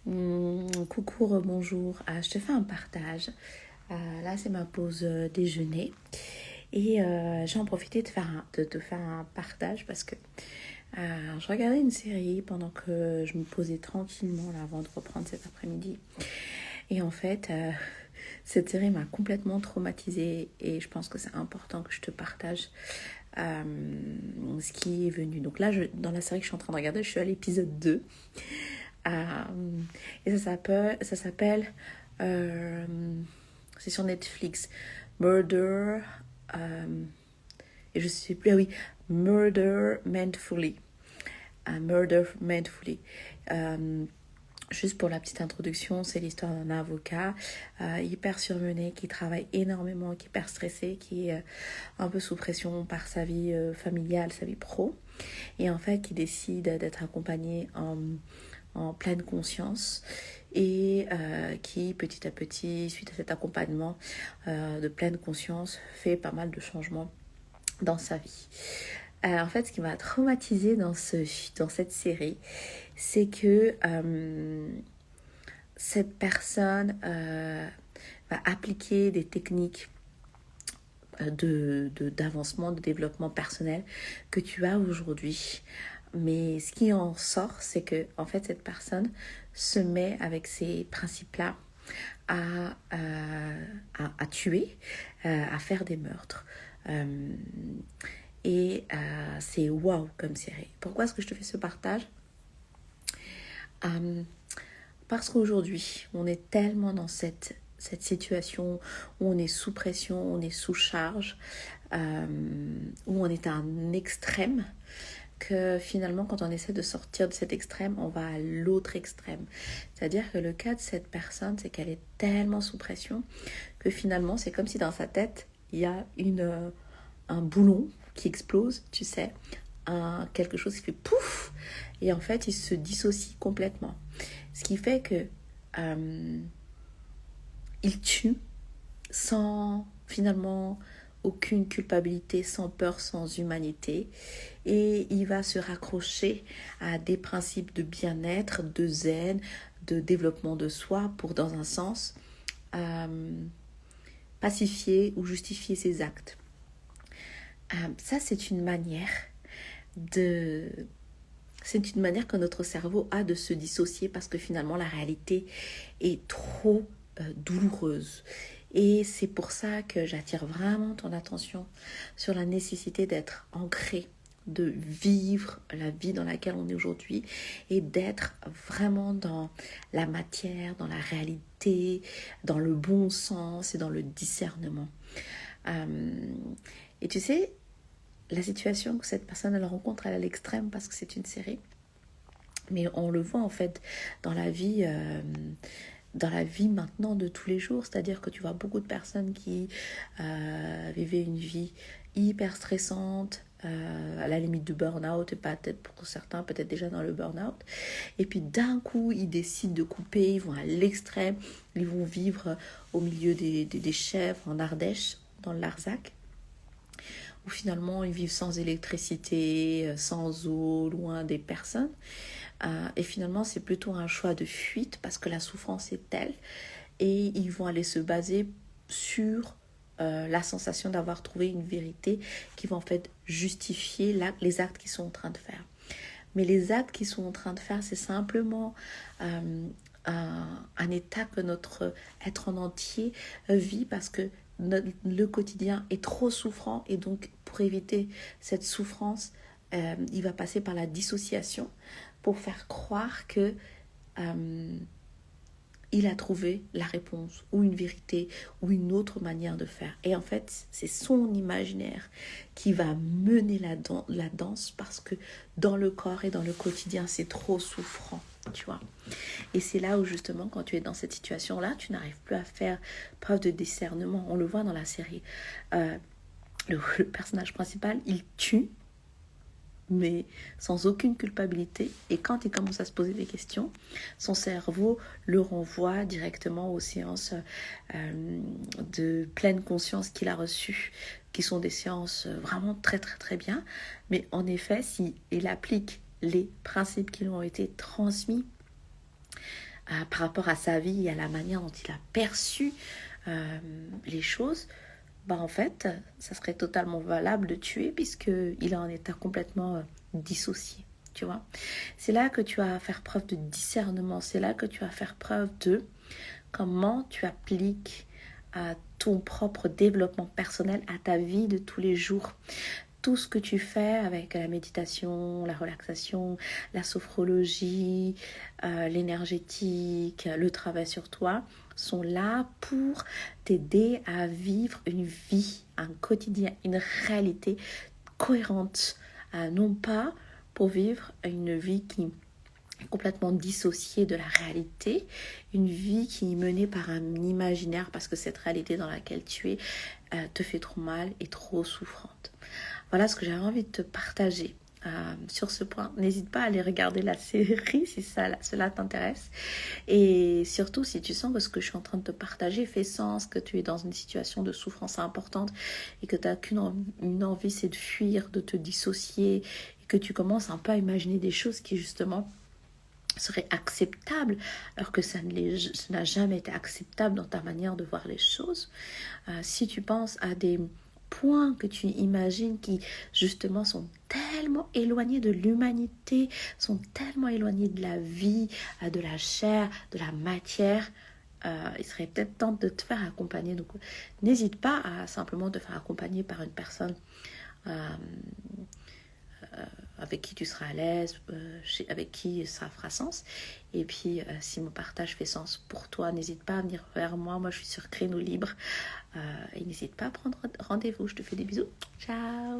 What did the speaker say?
Coucou, bonjour. Je te fais un partage. Là, c'est ma pause déjeuner. Et j'ai en profité de te faire un partage parce que je regardais une série pendant que je me posais tranquillement là, avant de reprendre cet après-midi. Et en fait, cette série m'a complètement traumatisée et je pense que c'est important que je te partage ce qui est venu. Donc là, dans la série que je suis en train de regarder, je suis à l'épisode 2. Et ça s'appelle c'est sur Netflix, Murder, et je sais plus, ah oui, Murder Mindfully. Murder Mindfully. Juste pour la petite introduction, c'est l'histoire d'un avocat hyper surmené qui travaille énormément, qui est hyper stressé, qui est un peu sous pression par sa vie familiale, sa vie pro. Et en fait, qui décide d'être accompagné en pleine conscience et qui petit à petit, suite à cet accompagnement de pleine conscience, fait pas mal de changements dans sa vie. En fait, ce qui m'a traumatisée dans cette série, c'est que cette personne va appliquer des techniques d'avancement, de développement personnel que tu as aujourd'hui. Mais ce qui en sort, c'est que en fait, cette personne se met avec ces principes-là à tuer, à faire des meurtres. Et c'est waouh comme série. Pourquoi est-ce que je te fais ce partage ? Parce qu'aujourd'hui, on est tellement dans cette situation où on est sous pression, on est sous charge, où on est à un extrême, que finalement, quand on essaie de sortir de cet extrême, on va à l'autre extrême. C'est-à-dire que le cas de cette personne, c'est qu'elle est tellement sous pression que finalement, c'est comme si dans sa tête, il y a un boulon qui explose, tu sais, quelque chose qui fait pouf, et en fait, il se dissocie complètement. Ce qui fait que il tue sans finalement aucune culpabilité, sans peur, sans humanité. Et il va se raccrocher à des principes de bien-être, de zen, de développement de soi pour, dans un sens, pacifier ou justifier ses actes. Ça, c'est une manière que notre cerveau a de se dissocier parce que finalement, la réalité est trop douloureuse. Et c'est pour ça que j'attire vraiment ton attention sur la nécessité d'être ancré, de vivre la vie dans laquelle on est aujourd'hui et d'être vraiment dans la matière, dans la réalité, dans le bon sens et dans le discernement. Et tu sais, la situation que cette personne elle rencontre, elle est à l'extrême parce que c'est une série. Mais on le voit en fait dans la vie maintenant de tous les jours, c'est-à-dire que tu vois beaucoup de personnes qui vivaient une vie hyper stressante, à la limite du burn-out, et peut-être pour certains, peut-être déjà dans le burn-out. Et puis d'un coup, ils décident de couper, ils vont à l'extrême, ils vont vivre au milieu des chèvres en Ardèche, dans le Larzac, où finalement ils vivent sans électricité, sans eau, loin des personnes. Et finalement, c'est plutôt un choix de fuite parce que la souffrance est telle et ils vont aller se baser sur la sensation d'avoir trouvé une vérité qui va en fait justifier les actes qu'ils sont en train de faire. Mais les actes qu'ils sont en train de faire, c'est simplement un état que notre être en entier vit parce que le quotidien est trop souffrant et donc pour éviter cette souffrance, il va passer par la dissociation pour faire croire que il a trouvé la réponse ou une vérité ou une autre manière de faire. Et en fait, c'est son imaginaire qui va mener la danse parce que dans le corps et dans le quotidien, c'est trop souffrant, tu vois. Et c'est là où justement, quand tu es dans cette situation-là, tu n'arrives plus à faire preuve de discernement. On le voit dans la série. Le personnage principal, il tue, mais sans aucune culpabilité. Et quand il commence à se poser des questions, son cerveau le renvoie directement aux séances de pleine conscience qu'il a reçues, qui sont des séances vraiment très très très bien. Mais en effet, s'il applique les principes qui lui ont été transmis, par rapport à sa vie et à la manière dont il a perçu les choses, bah en fait, ça serait totalement valable de tuer puisqu'il est en état complètement dissocié. Tu vois, c'est là que tu vas faire preuve de discernement, c'est là que tu vas faire preuve de comment tu appliques à ton propre développement personnel, à ta vie de tous les jours. Tout ce que tu fais avec la méditation, la relaxation, la sophrologie, l'énergétique, le travail sur toi, sont là pour t'aider à vivre une vie, un quotidien, une réalité cohérente. Non pas pour vivre une vie qui est complètement dissociée de la réalité, une vie qui est menée par un imaginaire parce que cette réalité dans laquelle tu es te fait trop mal et trop souffrante. Voilà ce que j'avais envie de te partager sur ce point. N'hésite pas à aller regarder la série si cela t'intéresse. Et surtout, si tu sens que ce que je suis en train de te partager fait sens, que tu es dans une situation de souffrance importante et que tu n'as qu'une envie, c'est de fuir, de te dissocier, et que tu commences un peu à imaginer des choses qui justement seraient acceptables, alors que ça n'a jamais été acceptable dans ta manière de voir les choses. Si tu penses à des points que tu imagines qui justement sont tellement éloignés de l'humanité, sont tellement éloignés de la vie, de la chair, de la matière, il serait peut-être temps de te faire accompagner. Donc n'hésite pas à simplement te faire accompagner par une personne avec qui tu seras à l'aise, avec qui ça fera sens. Et puis, si mon partage fait sens pour toi, n'hésite pas à venir vers moi. Moi, je suis sur Créneau Libre. Et n'hésite pas à prendre rendez-vous. Je te fais des bisous. Ciao!